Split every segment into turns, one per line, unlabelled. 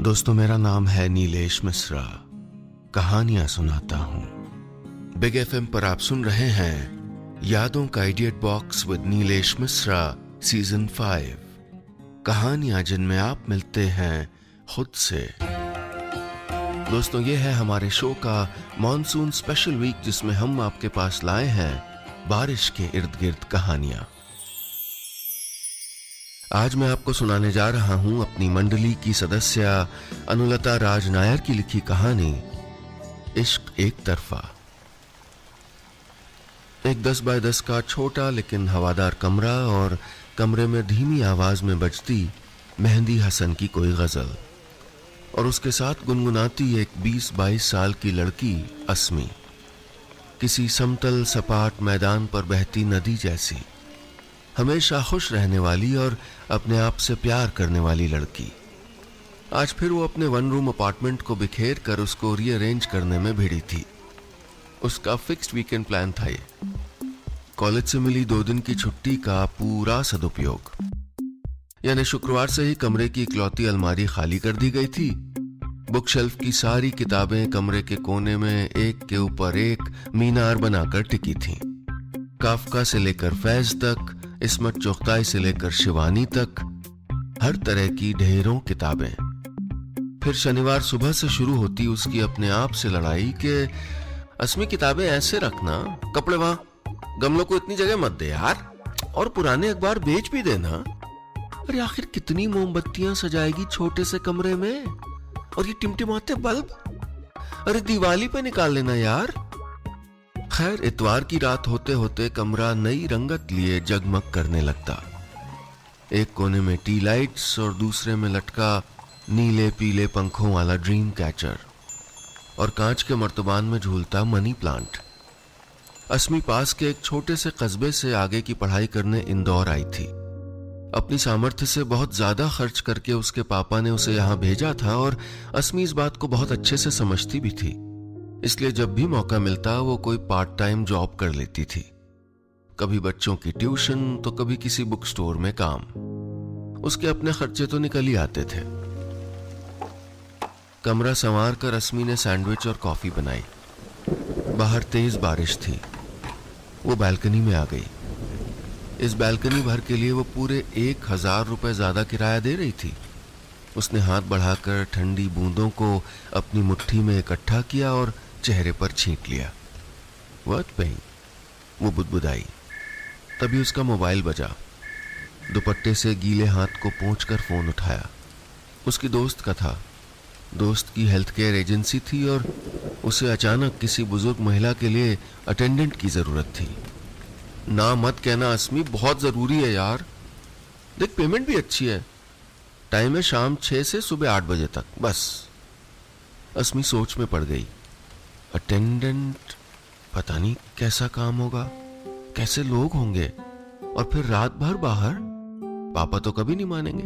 दोस्तों, मेरा नाम है नीलेश मिश्रा। कहानियां सुनाता हूं। बिग एफएम पर आप सुन रहे हैं यादों का idiot box with Nilesh Mishra season 5। कहानियां जिनमें आप मिलते हैं खुद से। दोस्तों, ये है हमारे शो का मॉनसून स्पेशल वीक, जिसमें हम आपके पास लाए हैं बारिश के इर्द गिर्द कहानियां। आज मैं आपको सुनाने जा रहा हूं अपनी मंडली की सदस्य अनुलता राज नायर की लिखी कहानी इश्क एक तरफा। एक 10 बाय 10 का छोटा लेकिन हवादार कमरा, और कमरे में धीमी आवाज में बजती मेहंदी हसन की कोई गजल, और उसके साथ गुनगुनाती एक 20-22 साल की लड़की अस्मी, किसी समतल सपाट मैदान पर बहती नदी जैसी, हमेशा खुश रहने वाली और अपने आप से प्यार करने वाली लड़की। आज फिर वो अपने 1 रूम अपार्टमेंट को बिखेर कर उसको रीअरेंज करने में भिड़ी थी। उसका फिक्स्ड वीकेंड प्लान था ये। कॉलेज से मिली 2 दिन की छुट्टी का पूरा सदुपयोग। यानी शुक्रवार से ही कमरे की इकलौती अलमारी खाली कर दी गई थी। बुक शेल्फ की सारी किताबें कमरे के कोने में एक के ऊपर एक मीनार बनाकर टिकी थीं। काफका से लेकर फैज तक, इस्मत चुगताई से लेकर शिवानी तक, हर तरह की ढेरों किताबें। फिर शनिवार सुबह से शुरू होती उसकी अपने आप से लड़ाई कि अस्मी, किताबें ऐसे रखना, कपड़े वहां, गमलों को इतनी जगह मत दे यार, और पुराने अखबार बेच भी देना। अरे आखिर कितनी मोमबत्तियां सजाएगी छोटे से कमरे में, और ये टिमटिमाते बल्ब, अरे दिवाली पे निकाल लेना यार। खैर, इतवार की रात होते होते कमरा नई रंगत लिए जगमग करने लगता। एक कोने में टी लाइट्स और दूसरे में लटका नीले पीले पंखों वाला ड्रीम कैचर, और कांच के मर्तबान में झूलता मनी प्लांट। अस्मी पास के एक छोटे से कस्बे से आगे की पढ़ाई करने इंदौर आई थी। अपनी सामर्थ्य से बहुत ज्यादा खर्च करके उसके पापा ने उसे यहां भेजा था, और अस्मी इस बात को बहुत अच्छे से समझती भी थी। इसलिए जब भी मौका मिलता वो कोई पार्ट टाइम जॉब कर लेती थी। कभी बच्चों की ट्यूशन तो कभी किसी बुक स्टोर में काम। उसके अपने खर्चे तो निकल ही आते थे। कमरा संवार कर अस्मी ने सैंडविच और कॉफी बनाई। बाहर तेज बारिश थी। वो बालकनी में आ गई। इस बालकनी भर के लिए वो पूरे 1000 रुपए ज्यादा किराया दे रही थी। उसने हाथ बढ़ाकर ठंडी बूंदों को अपनी मुट्ठी में इकट्ठा किया और चेहरे पर छींट लिया। वर्थ पेइंग, वो बुदबुदाई। तभी उसका मोबाइल बजा। दुपट्टे से गीले हाथ को पोंछकर फोन उठाया। उसकी दोस्त का था। दोस्त की हेल्थ केयर एजेंसी थी और उसे अचानक किसी बुजुर्ग महिला के लिए अटेंडेंट की जरूरत थी। ना मत कहना अस्मी, बहुत जरूरी है यार। देख, पेमेंट भी अच्छी है। टाइम है शाम 6 से सुबह 8 बजे तक, बस। अस्मी सोच में पड़ गई। अटेंडेंट, पता नहीं कैसा काम होगा, कैसे लोग होंगे, और फिर रात भर बाहर। पापा तो कभी नहीं मानेंगे।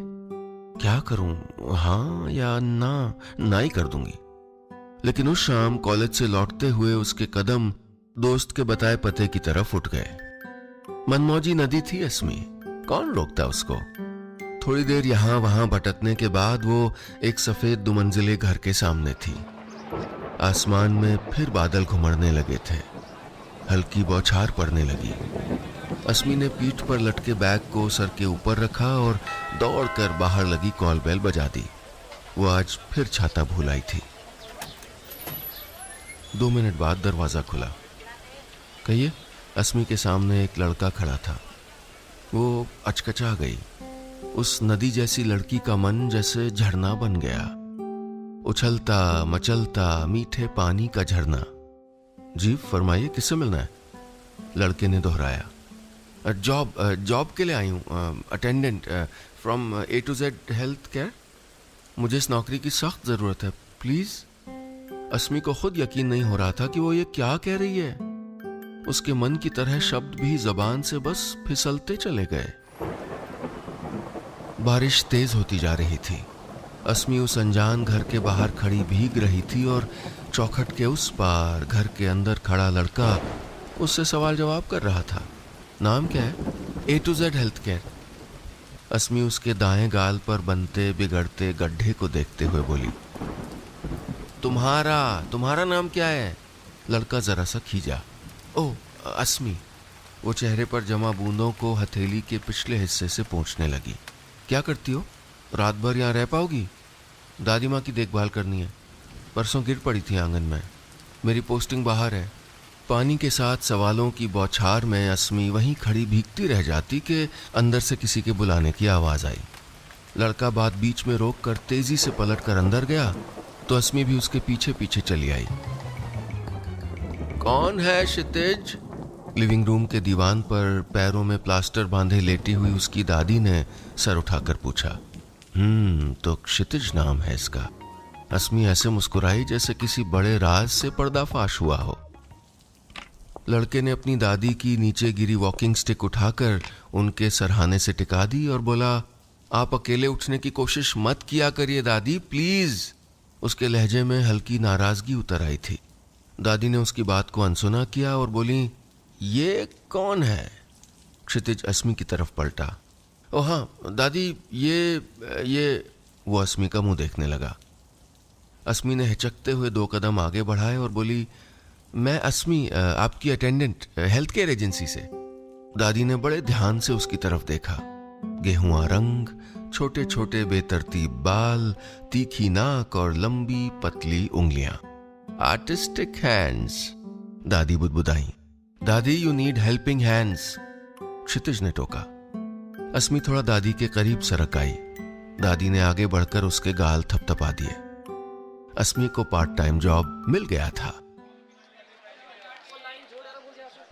क्या करूं, हाँ या ना ही कर दूंगी। लेकिन उस शाम कॉलेज से लौटते हुए उसके कदम दोस्त के बताए पते की तरफ उठ गए। मनमौजी नदी थी अस्मी, कौन रोकता उसको। थोड़ी देर यहां वहां भटकने के बाद वो एक सफेद 2 मंजिले घर के सामने थी। आसमान में फिर बादल घुमड़ने लगे थे। हल्की बौछार पड़ने लगी। अस्मी ने पीठ पर लटके बैग को सर के ऊपर रखा और दौड़कर बाहर लगी कॉल बेल बजा दी। वो आज फिर छाता भूल आई थी। 2 मिनट बाद दरवाजा खुला। कहिए। अस्मी के सामने एक लड़का खड़ा था। वो अचकचा गई। उस नदी जैसी लड़की का मन जैसे झरना बन गया, उछलता मचलता मीठे पानी का झरना। जी फरमाइए, किससे मिलना है? लड़के ने दोहराया। जॉब के लिए आई हूँ, attendant from A to Z health care. मुझे इस नौकरी की सख्त जरूरत है, प्लीज। अस्मी को खुद यकीन नहीं हो रहा था कि वो ये क्या कह रही है। उसके मन की तरह शब्द भी जबान से बस फिसलते चले गए। बारिश तेज होती जा रही थी। अस्मी उस अनजान घर के बाहर खड़ी भीग रही थी, और चौखट के उस पार घर के अंदर खड़ा लड़का उससे सवाल जवाब कर रहा था। नाम क्या है? A to Z health care. Asmi उसके दाएं गाल पर बनते बिगड़ते गड्ढे को देखते हुए बोली, तुम्हारा तुम्हारा नाम क्या है? लड़का जरा सा खींचा। ओह, अस्मी। वो चेहरे पर जमा बूंदों को हथेली के पिछले हिस्से से पोंछने लगी। क्या करती हो? रात भर यहाँ रह पाओगी? दादी माँ की देखभाल करनी है। परसों गिर पड़ी थी आंगन में। मेरी पोस्टिंग बाहर है। पानी के साथ सवालों की बौछार में अस्मी वहीं खड़ी भीगती रह जाती कि अंदर से किसी के बुलाने की आवाज आई। लड़का बात बीच में रोक कर तेजी से पलट कर अंदर गया तो अस्मी भी उसके पीछे पीछे चली आई। कौन है क्षितिज? लिविंग रूम के दीवान पर पैरों में प्लास्टर बांधे लेटी हुई उसकी दादी ने सर उठाकर पूछा। तो क्षितिज नाम है इसका। अस्मी ऐसे मुस्कुराई जैसे किसी बड़े राज से पर्दाफाश हुआ हो। लड़के ने अपनी दादी की नीचे गिरी वॉकिंग स्टिक उठाकर उनके सरहाने से टिका दी और बोला, आप अकेले उठने की कोशिश मत किया करिए दादी, प्लीज। उसके लहजे में हल्की नाराजगी उतर आई थी। दादी ने उसकी बात को अनसुना किया और बोली, ये कौन है? क्षितिज अस्मी की तरफ पलटा। ओ हाँ दादी, ये वो अस्मी का मुंह देखने लगा। अस्मी ने हिचकते हुए 2 कदम आगे बढ़ाए और बोली, मैं अस्मी, आपकी अटेंडेंट, हेल्थ केयर एजेंसी से। दादी ने बड़े ध्यान से उसकी तरफ देखा। गेहुआ रंग, छोटे छोटे बेतरतीब बाल, तीखी नाक और लंबी पतली उंगलियां। आर्टिस्टिक हैंड्स, दादी बुदबुदाई। दादी, यू नीड हेल्पिंग हैंड्स, क्षितिज ने टोका। अस्मी थोड़ा दादी के करीब सरक आई। दादी ने आगे बढ़कर उसके गाल थपथपा दिए। अस्मी को पार्ट टाइम जॉब मिल गया था।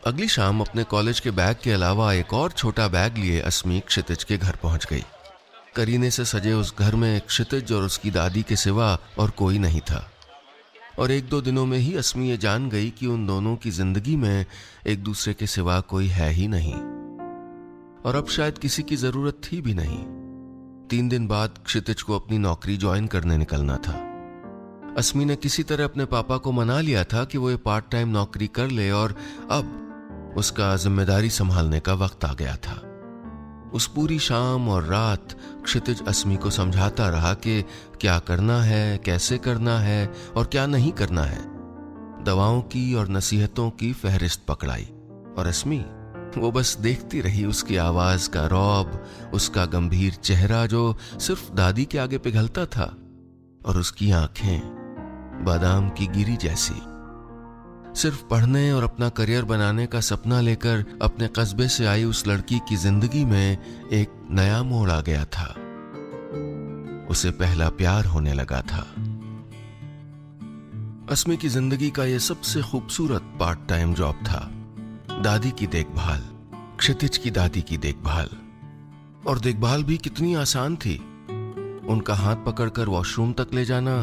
अगली शाम अपने कॉलेज के बैग के अलावा एक और छोटा बैग लिए अस्मी क्षितिज के घर पहुंच गई। करीने से सजे उस घर में क्षितिज और उसकी दादी के सिवा और कोई नहीं था। और 1-2 दिनों में ही अस्मी ये जान गई कि उन दोनों की जिंदगी में एक दूसरे के सिवा कोई है ही नहीं, और अब शायद किसी की जरूरत थी भी नहीं। 3 दिन बाद क्षितिज को अपनी नौकरी ज्वाइन करने निकलना था। अस्मी ने किसी तरह अपने पापा को मना लिया था कि वो ये पार्ट टाइम नौकरी कर ले और अब उसका जिम्मेदारी संभालने का वक्त आ गया था। उस पूरी शाम और रात क्षितिज अस्मी को समझाता रहा कि क्या करना है, कैसे करना है और क्या नहीं करना है। दवाओं की और नसीहतों की फहरिस्त पकड़ाई और अस्मी वो बस देखती रही। उसकी आवाज का रौब, उसका गंभीर चेहरा जो सिर्फ दादी के आगे पिघलता था, और उसकी आंखें बादाम की गिरी जैसी। सिर्फ पढ़ने और अपना करियर बनाने का सपना लेकर अपने कस्बे से आई उस लड़की की जिंदगी में एक नया मोड़ आ गया था। उसे पहला प्यार होने लगा था। अस्मी की जिंदगी का यह सबसे खूबसूरत पार्ट टाइम जॉब था। दादी की देखभाल, क्षितिज की दादी की देखभाल, और देखभाल भी कितनी आसान थी। उनका हाथ पकड़कर वॉशरूम तक ले जाना,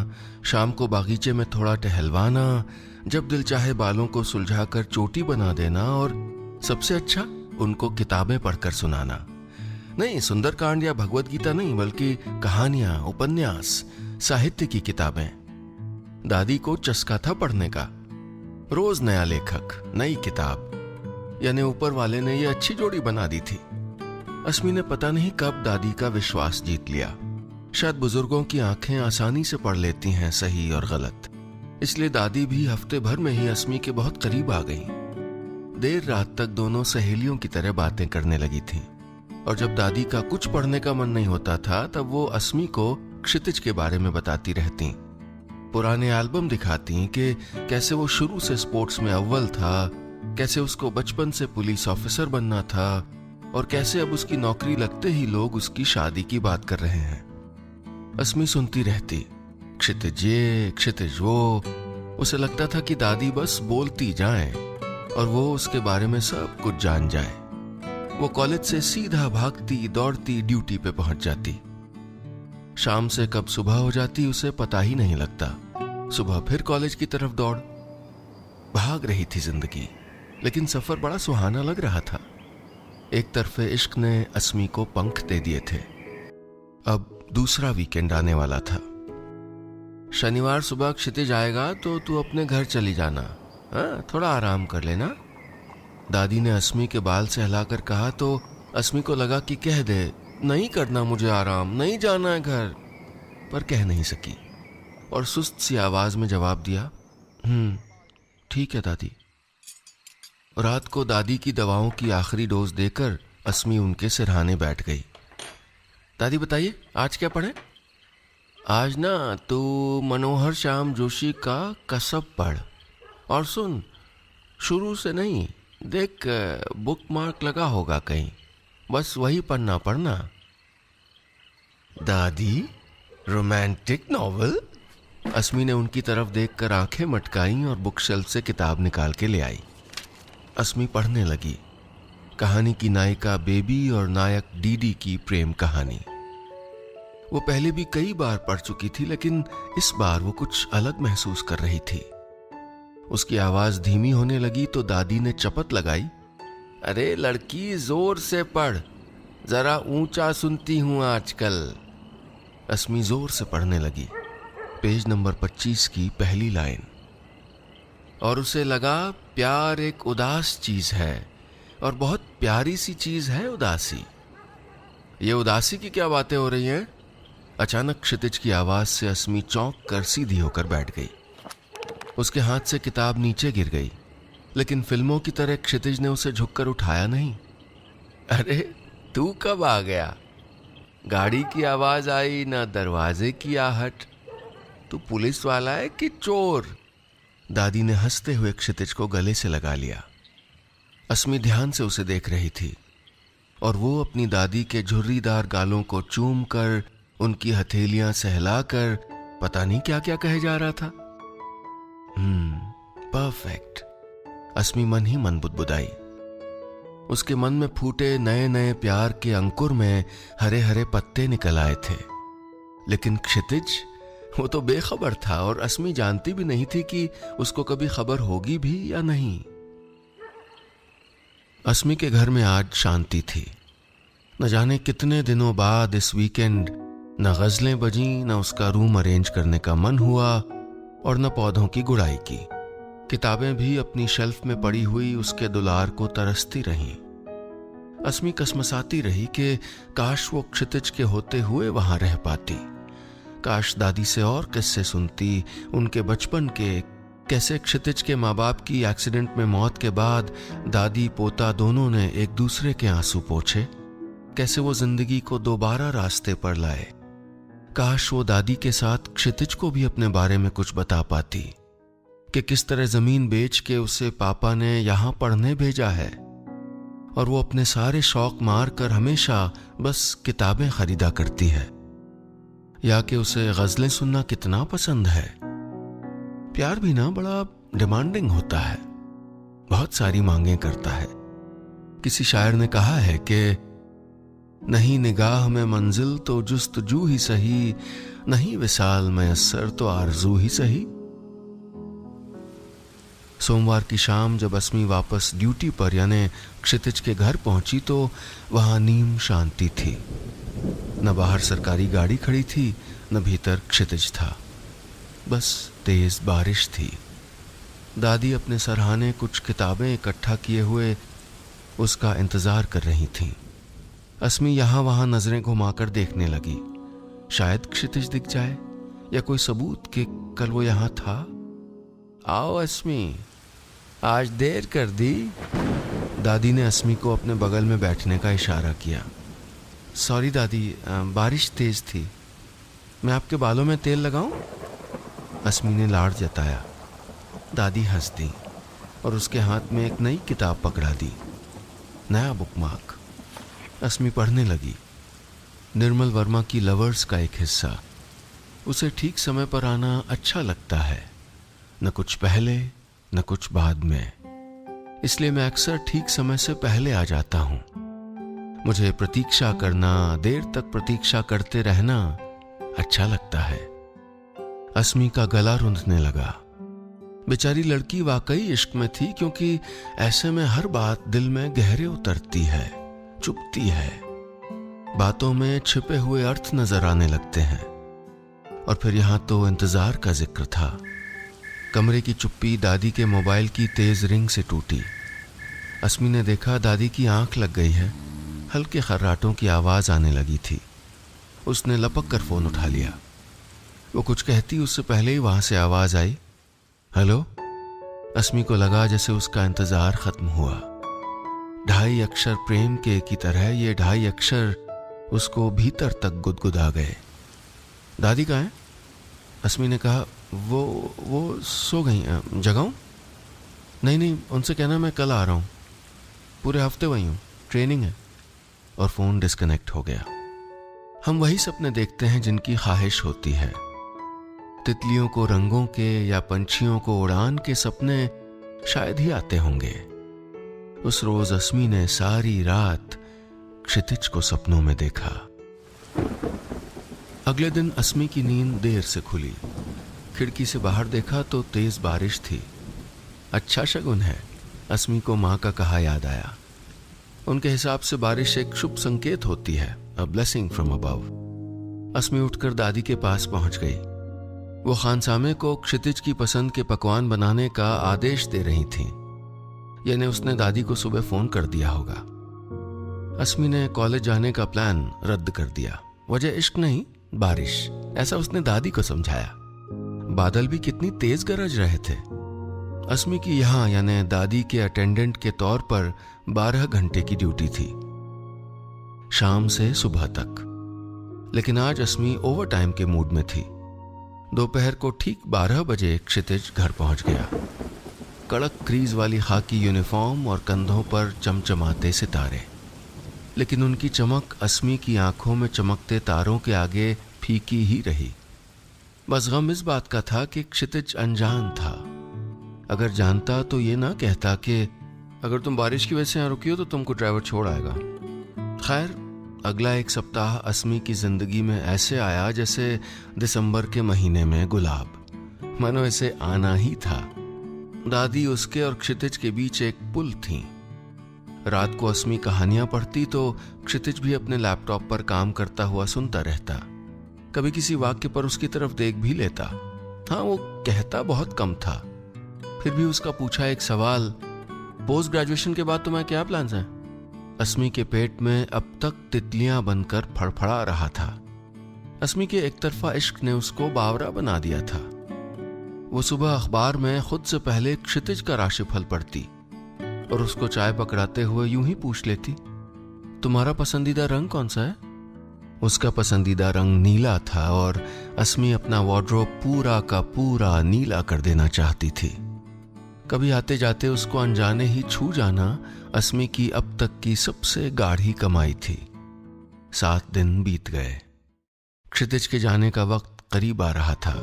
शाम को बागीचे में थोड़ा टहलवाना, जब दिल चाहे बालों को सुलझाकर चोटी बना देना, और सबसे अच्छा उनको किताबें पढ़कर सुनाना। नहीं सुंदरकांड या भगवत गीता नहीं, बल्कि कहानियां, उपन्यास, साहित्य की किताबें। दादी को चस्का था पढ़ने का। रोज नया लेखक, नई किताब, यानी ऊपर वाले ने ये अच्छी जोड़ी बना दी थी। अस्मी ने पता नहीं कब दादी का विश्वास जीत लिया। शायद बुजुर्गों की आंखें आसानी से पढ़ लेती हैं सही और गलत, इसलिए दादी भी हफ्ते भर में ही अस्मी के बहुत करीब आ गई। देर रात तक दोनों सहेलियों की तरह बातें करने लगी थीं, और जब दादी का कुछ पढ़ने का मन नहीं होता था तब वो अस्मी को क्षितिज के बारे में बताती रहती। पुराने एल्बम दिखाती कि कैसे वो शुरू से स्पोर्ट्स में अव्वल था, कैसे उसको बचपन से पुलिस ऑफिसर बनना था, और कैसे अब उसकी नौकरी लगते ही लोग उसकी शादी की बात कर रहे हैं। अस्मी सुनती रहती, क्षितिज ये, क्षितिज वो। उसे लगता था कि दादी बस बोलती जाए और वो उसके बारे में सब कुछ जान जाए। वो कॉलेज से सीधा भागती दौड़ती ड्यूटी पे पहुंच जाती। शाम से कब सुबह हो जाती उसे पता ही नहीं लगता। सुबह फिर कॉलेज की तरफ दौड़। भाग रही थी जिंदगी, लेकिन सफर बड़ा सुहाना लग रहा था। एक तरफे इश्क ने अस्मी को पंख दे दिए थे। अब दूसरा वीकेंड आने वाला था। शनिवार सुबह क्षितिज आएगा तो तू अपने घर चली जाना, हाँ, थोड़ा आराम कर लेना। दादी ने अस्मी के बाल से हिलाकर कहा तो अस्मी को लगा कि कह दे, नहीं करना मुझे आराम, नहीं जाना है घर, पर कह नहीं सकी और सुस्त सी आवाज में जवाब दिया, ठीक है दादी। रात को दादी की दवाओं की आखिरी डोज देकर अस्मी उनके सिरहाने बैठ गई। दादी बताइए आज क्या पढ़े? आज ना तू मनोहर श्याम जोशी का कसब पढ़ और सुन, शुरू से नहीं, देख बुक मार्क लगा होगा कहीं, बस वही पढ़ना पढ़ना। दादी रोमांटिक नॉवेल? अस्मी ने उनकी तरफ देखकर आंखें मटकाई और बुक शेल्फ से किताब निकाल के ले आई। अस्मी पढ़ने लगी। कहानी की नायिका बेबी और नायक डीडी की प्रेम कहानी। वो पहले भी कई बार पढ़ चुकी थी, लेकिन इस बार वो कुछ अलग महसूस कर रही थी। उसकी आवाज धीमी होने लगी तो दादी ने चपत लगाई, अरे लड़की जोर से पढ़, जरा ऊंचा सुनती हूं आजकल। अस्मी जोर से पढ़ने लगी। पेज नंबर 25 की पहली लाइन। और उसे लगा प्यार एक उदास चीज है और बहुत प्यारी सी चीज है उदासी। ये उदासी की क्या बातें हो रही हैं? अचानक क्षितिज की आवाज से अस्मी चौंक कर सीधी होकर बैठ गई। उसके हाथ से किताब नीचे गिर गई, लेकिन फिल्मों की तरह क्षितिज ने उसे झुककर उठाया नहीं। अरे तू कब आ गया? गाड़ी की आवाज आई ना दरवाजे की आहट। तू पुलिस वाला है कि चोर? दादी ने हंसते हुए क्षितिज को गले से लगा लिया। अस्मी ध्यान से उसे देख रही थी और वो अपनी दादी के झुर्रीदार गालों को चूम कर, उनकी हथेलियां सहलाकर पता नहीं क्या क्या कहे जा रहा था। परफेक्ट, अस्मी मन ही मन बुदबुदाई। उसके मन में फूटे नए नए प्यार के अंकुर में हरे हरे पत्ते निकल आए थे। लेकिन क्षितिज, वो तो बेखबर था और अस्मी जानती भी नहीं थी कि उसको कभी खबर होगी भी या नहीं। अस्मी के घर में आज शांति थी। न जाने कितने दिनों बाद इस वीकेंड न गजलें बजी, न उसका रूम अरेंज करने का मन हुआ और न पौधों की गुड़ाई की। किताबें भी अपनी शेल्फ में पड़ी हुई उसके दुलार को तरसती रहीं। अस्मी कसमसाती रही कि काश वो क्षितिज के होते हुए वहां रह पाती। काश दादी से और किस्से सुनती, उनके बचपन के, कैसे क्षितिज के माँ बाप की एक्सीडेंट में मौत के बाद दादी पोता दोनों ने एक दूसरे के आंसू पोंछे, कैसे वो जिंदगी को दोबारा रास्ते पर लाए। काश वो दादी के साथ क्षितिज को भी अपने बारे में कुछ बता पाती कि किस तरह जमीन बेच के उसे पापा ने यहां पढ़ने भेजा है और वो अपने सारे शौक मार कर हमेशा बस किताबें खरीदा करती है, या कि उसे गजलें सुनना कितना पसंद है। प्यार भी ना बड़ा डिमांडिंग होता है, बहुत सारी मांगें करता है। किसी शायर ने कहा है कि नहीं निगाह में मंजिल तो जुस्तजू ही सही, नहीं विसाल मयस्सर तो आरजू ही सही। सोमवार की शाम जब अस्मी वापस ड्यूटी पर यानी क्षितिज के घर पहुंची तो वहां नीम शांति थी। न बाहर सरकारी गाड़ी खड़ी थी, न भीतर क्षितिज था, बस तेज बारिश थी। दादी अपने सरहाने कुछ किताबें इकट्ठा किए हुए उसका इंतजार कर रही थीं। अस्मी यहां वहां नजरें घुमाकर देखने लगी, शायद क्षितिज दिख जाए या कोई सबूत कि कल वो यहां था। आओ अस्मी, आज देर कर दी। दादी ने अस्मी को अपने बगल में बैठने का इशारा किया। सॉरी दादी, बारिश तेज थी, मैं आपके बालों में तेल लगाऊं? अस्मी ने लाड़ जताया। दादी हंस दी और उसके हाथ में एक नई किताब पकड़ा दी, नया बुकमार्क। अस्मी पढ़ने लगी, निर्मल वर्मा की लवर्स का एक हिस्सा। उसे ठीक समय पर आना अच्छा लगता है, न कुछ पहले न कुछ बाद में, इसलिए मैं अक्सर ठीक समय से पहले आ जाता हूं। मुझे प्रतीक्षा करना, देर तक प्रतीक्षा करते रहना अच्छा लगता है। अस्मी का गला रुंधने लगा। बेचारी लड़की वाकई इश्क में थी, क्योंकि ऐसे में हर बात दिल में गहरे उतरती है, चुभती है, बातों में छिपे हुए अर्थ नजर आने लगते हैं। और फिर यहां तो इंतजार का जिक्र था। कमरे की चुप्पी दादी के मोबाइल की तेज रिंग से टूटी। अस्मी ने देखा दादी की आंख लग गई है हल्के खर्राटों की आवाज आने लगी थी। उसने लपक कर फोन उठा लिया। वो कुछ कहती उससे पहले ही वहां से आवाज आई, हेलो। अस्मी को लगा जैसे उसका इंतजार खत्म हुआ। 2.5 अक्षर प्रेम के की तरह ये 2.5 अक्षर उसको भीतर तक गुदगुदा गए। दादी कहाँ है? अस्मी ने कहा, वो सो गई। जगाऊं? नहीं, उनसे कहना मैं कल आ रहा हूं, पूरे हफ्ते वही हूं, ट्रेनिंग है। और फोन डिस्कनेक्ट हो गया। हम वही सपने देखते हैं जिनकी ख्वाहिश होती है। तितलियों को रंगों के या पंछियों को उड़ान के सपने शायद ही आते होंगे। उस रोज अस्मी ने सारी रात क्षितिज को सपनों में देखा। अगले दिन अस्मी की नींद देर से खुली। खिड़की से बाहर देखा तो तेज बारिश थी। अच्छा शगुन है, अस्मी को माँ का कहा याद आया। उनके हिसाब से बारिश एक शुभ संकेत होती है, अ ब्लेसिंग फ्रॉम अबव। अस्मी उठकर दादी के पास पहुंच गई। वो खानसामे को क्षितिज की पसंद के पकवान बनाने का आदेश दे रही थी, यानी उसने दादी को सुबह फोन कर दिया होगा। अस्मी ने कॉलेज जाने का प्लान रद्द कर दिया। वजह इश्क नहीं, बारिश, ऐसा उसने दादी को समझाया। बादल भी कितनी तेज गरज रहे थे। अस्मी की यहां यानी दादी के अटेंडेंट के तौर पर 12 घंटे की ड्यूटी थी, शाम से सुबह तक। लेकिन आज अस्मी ओवर टाइम के मूड में थी। दोपहर को ठीक 12 बजे क्षितिज घर पहुंच गया। कड़क क्रीज वाली खाकी यूनिफॉर्म और कंधों पर चमचमाते सितारे, लेकिन उनकी चमक अस्मी की आंखों में चमकते तारों के आगे फीकी ही रही। बस गम इस बात का था कि क्षितिज अनजान था। अगर जानता तो ये ना कहता कि अगर तुम बारिश की वजह से यहाँ रुकी हो तो तुमको ड्राइवर छोड़ आएगा। खैर, अगला एक सप्ताह अस्मी की जिंदगी में ऐसे आया जैसे दिसंबर के महीने में गुलाब, मानो इसे आना ही था। दादी उसके और क्षितिज के बीच एक पुल थी। रात को अस्मी कहानियां पढ़ती तो क्षितिज भी अपने लैपटॉप पर काम करता हुआ सुनता रहता। कभी किसी वाक्य पर उसकी तरफ देख भी लेता। हाँ, वो कहता बहुत कम था, फिर भी उसका पूछा एक सवाल, पोस्ट ग्रेजुएशन के बाद तुम्हारे क्या प्लान्स हैं? अस्मी के पेट में अब तक तितलियां बनकर फड़फड़ा रहा था। अस्मी के एक तरफा इश्क ने उसको बावरा बना दिया था। वो सुबह अखबार में खुद से पहले क्षितिज का राशिफल पढ़ती और उसको चाय पकड़ाते हुए यूं ही पूछ लेती, तुम्हारा पसंदीदा रंग कौन सा है? उसका पसंदीदा रंग नीला था और अस्मी अपना वार्डरोब पूरा का पूरा नीला कर देना चाहती थी। कभी आते जाते उसको अनजाने ही छू जाना अस्मी की अब तक की सबसे गाढ़ी कमाई थी। 7 दिन बीत गए। क्षितिज के जाने का वक्त करीब आ रहा था।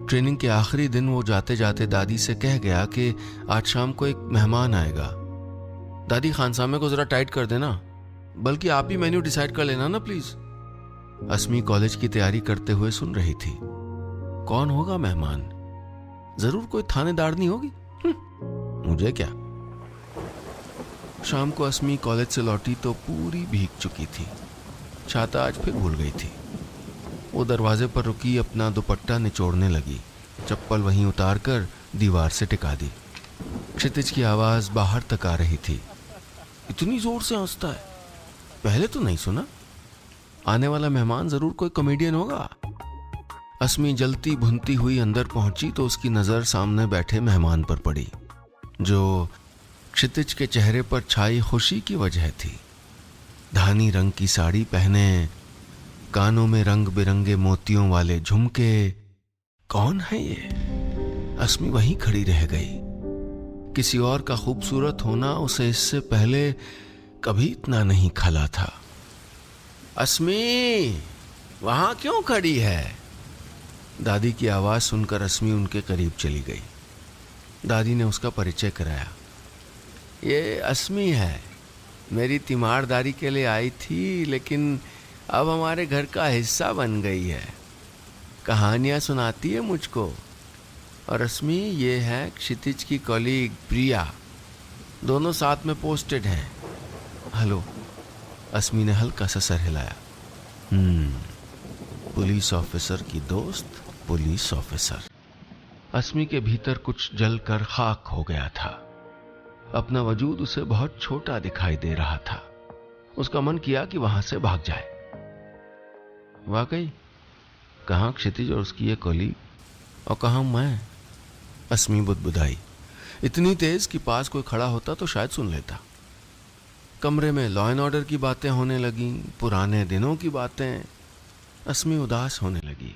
ट्रेनिंग के आखिरी दिन वो जाते जाते दादी से कह गया कि आज शाम को एक मेहमान आएगा। दादी, खानसामे को जरा टाइट कर देना, बल्कि आप ही मेन्यू डिसाइड कर लेना ना प्लीज। अस्मी कॉलेज की तैयारी करते हुए सुन रही थी। कौन होगा मेहमान? जरूर कोई थानेदारनी होगी। मुझे क्या। शाम को अस्मी कॉलेज से लौटी तो पूरी भीग चुकी थी। छाता आज फिर भूल गई थी। वो दरवाजे पर रुकी, अपना दुपट्टा निचोड़ने लगी, चप्पल वहीं उतार कर दीवार से टिका दी। क्षितिज की आवाज बाहर तक आ रही थी। इतनी जोर से हंसता है, पहले तो नहीं सुना। आने वाला मेहमान जरूर कोई कॉमेडियन होगा। अस्मी जलती भुनती हुई अंदर पहुंची तो उसकी नजर सामने बैठे मेहमान पर पड़ी, जो क्षितिज के चेहरे पर छाई खुशी की वजह थी। धानी रंग की साड़ी पहने, कानों में रंग बिरंगे मोतियों वाले झुमके। कौन है ये? अस्मी वहीं खड़ी रह गई। किसी और का खूबसूरत होना उसे इससे पहले कभी इतना नहीं खला था। अस्मी, वहां क्यों खड़ी है? दादी की आवाज सुनकर अस्मी उनके करीब चली गई। दादी ने उसका परिचय कराया। ये अस्मी है, मेरी तीमारदारी के लिए आई थी, लेकिन अब हमारे घर का हिस्सा बन गई है। कहानियां सुनाती है मुझको। और अस्मी, ये है क्षितिज की कॉलीग प्रिया, दोनों साथ में पोस्टेड हैं। हेलो। अस्मी ने हल्का सा सर हिलाया। पुलिस ऑफिसर की दोस्त, पुलिस ऑफिसर। अस्मी के भीतर कुछ जलकर खाक हो गया था। अपना वजूद उसे बहुत छोटा दिखाई दे रहा था। उसका मन किया कि वहां से भाग जाए। वाकई कहां क्षितिज और उसकी ये कॉलीग, और कहां मैं। अस्मी बुदबुदाई, इतनी तेज कि पास कोई खड़ा होता तो शायद सुन लेता। कमरे में लॉ एंड ऑर्डर की बातें होने लगी, पुराने दिनों की बातें। अस्मी उदास होने लगी।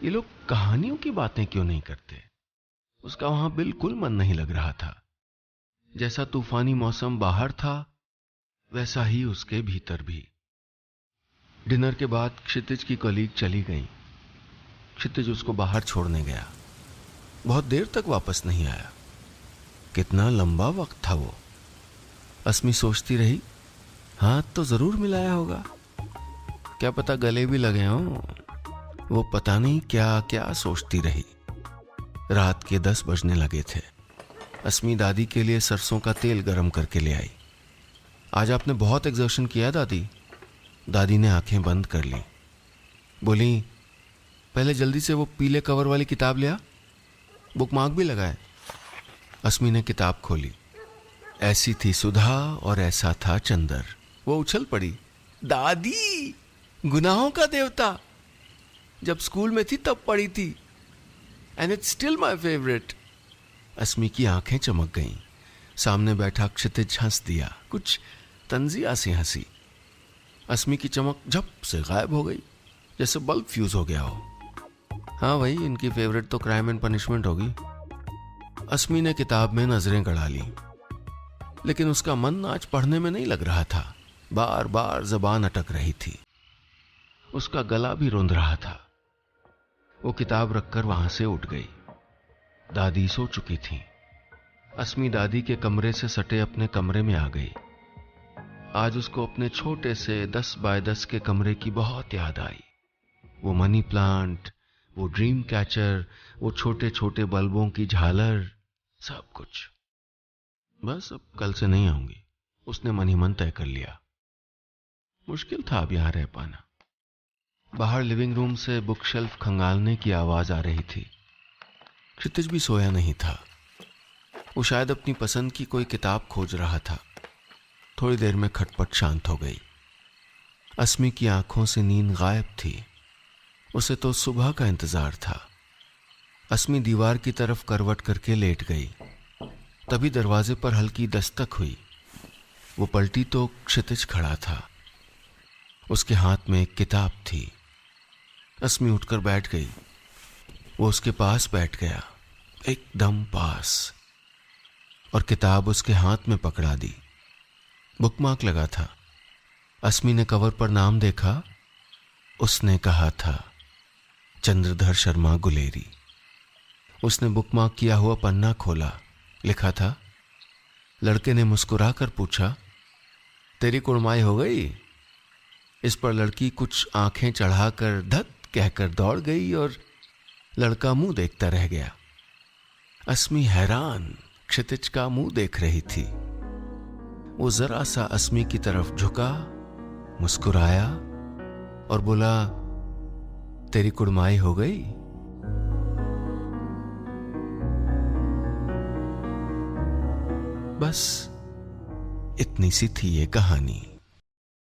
ये लोग कहानियों की बातें क्यों नहीं करते? उसका वहां बिल्कुल मन नहीं लग रहा था। जैसा तूफानी मौसम बाहर था, वैसा ही उसके भीतर भी। डिनर के बाद क्षितिज की कलीग चली गई। क्षितिज उसको बाहर छोड़ने गया। बहुत देर तक वापस नहीं आया। कितना लंबा वक्त था वो। अस्मी सोचती रही, हाथ तो जरूर मिलाया होगा, क्या पता गले भी लगे हों। वो पता नहीं क्या क्या सोचती रही। रात के 10 बजने लगे थे। अस्मी दादी के लिए सरसों का तेल गरम करके ले आई। आज आपने बहुत एक्सर्शन किया दादी। दादी ने आंखें बंद कर ली। बोली, पहले जल्दी से वो पीले कवर वाली किताब ले आ, बुकमार्क भी लगाए। अस्मी ने किताब खोली। ऐसी थी सुधा और ऐसा था चंदर। वो उछल पड़ी, दादी, गुनाहों का देवता। जब स्कूल में थी तब पढ़ी थी, and it's still my favourite. Asmi की आंखें चमक गईं। सामने बैठा क्षितिज हंस दिया, कुछ तंजिया सी हंसी। अस्मी की चमक झप से गायब हो गई, जैसे बल्ब फ्यूज हो गया हो। हाँ भाई, इनकी फेवरेट तो क्राइम एंड पनिशमेंट होगी। अस्मी ने किताब में नजरें गड़ा ली, लेकिन उसका मन आज पढ़ने में नहीं लग रहा था। बार बार जबान अटक रही थी। उसका गला भी रुंध रहा था। वो किताब रखकर वहां से उठ गई। दादी सो चुकी थी। अस्मी दादी के कमरे से सटे अपने कमरे में आ गई। आज उसको अपने छोटे से 10 बाय 10 के कमरे की बहुत याद आई। वो मनी प्लांट, वो ड्रीम कैचर, वो छोटे छोटे बल्बों की झालर, सब कुछ। बस अब कल से नहीं आऊंगी, उसने मन ही मन तय कर लिया। मुश्किल था अब यहां रह पाना। बाहर लिविंग रूम से बुक शेल्फ खंगालने की आवाज आ रही थी। क्षितिज भी सोया नहीं था। वो शायद अपनी पसंद की कोई किताब खोज रहा था। थोड़ी देर में खटपट शांत हो गई। अस्मी की आंखों से नींद गायब थी। उसे तो सुबह का इंतजार था। अस्मी दीवार की तरफ करवट करके लेट गई। तभी दरवाजे पर हल्की दस्तक हुई। वो पलटी तो क्षितिज खड़ा था। उसके हाथ में एक किताब थी। अस्मी उठकर बैठ गई। वो उसके पास बैठ गया, एकदम पास, और किताब उसके हाथ में पकड़ा दी। बुकमार्क लगा था। अस्मी ने कवर पर नाम देखा। उसने कहा था, चंद्रधर शर्मा गुलेरी। उसने बुकमार्क किया हुआ पन्ना खोला। लिखा था। लड़के ने मुस्कुराकर पूछा, तेरी कुड़माई हो गई? इस पर लड़की कुछ आंखें चढ़ाकर धत कहकर दौड़ गई और लड़का मुंह देखता रह गया। अस्मी हैरान क्षितिज का मुंह देख रही थी। वो जरा सा अस्मी की तरफ झुका, मुस्कुराया और बोला, तेरी कुड़माई हो गई? बस इतनी सी थी ये कहानी।